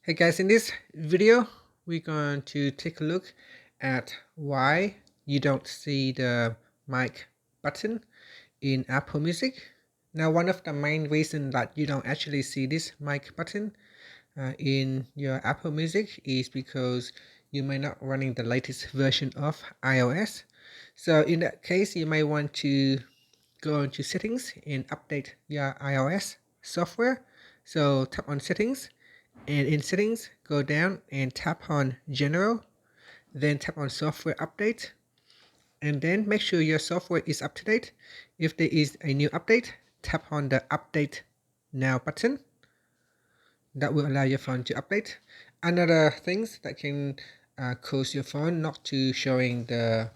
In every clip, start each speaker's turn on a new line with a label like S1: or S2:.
S1: Hey guys, in this video, we're going to take a look at why you don't see the mic button in Apple Music. Now, one of the main reasons that you don't actually see this mic button in your Apple Music is because you may not running the latest version of iOS. So in that case, you may want to go into settings and update your iOS software. So tap on settings, and in settings go down and tap on general, then tap on software update, and then make sure your software is up to date. If there is a new update, tap on the update now button. That will allow your phone to update. Another things that can cause your phone not to showing the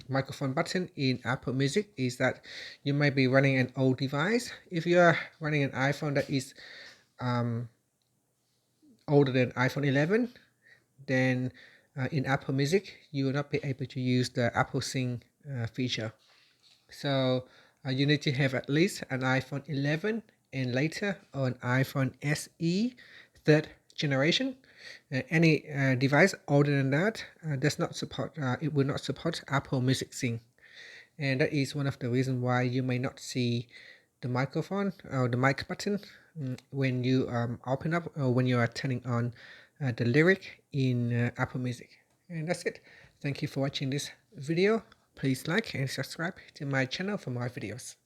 S1: microphone button in Apple Music is that you might be running an old device. If you are running an iPhone that is older than iPhone 11, then in Apple Music you will not be able to use the Apple Sync feature. So you need to have at least an iPhone 11 and later on iPhone SE third generation. Any device older than that does not support. It will not support Apple Music Sync, and that is one of the reasons why you may not see the microphone or the mic button when you open up or when you are turning on the lyric in Apple Music. And that's it. Thank you for watching this video. Please like and subscribe to my channel for more videos.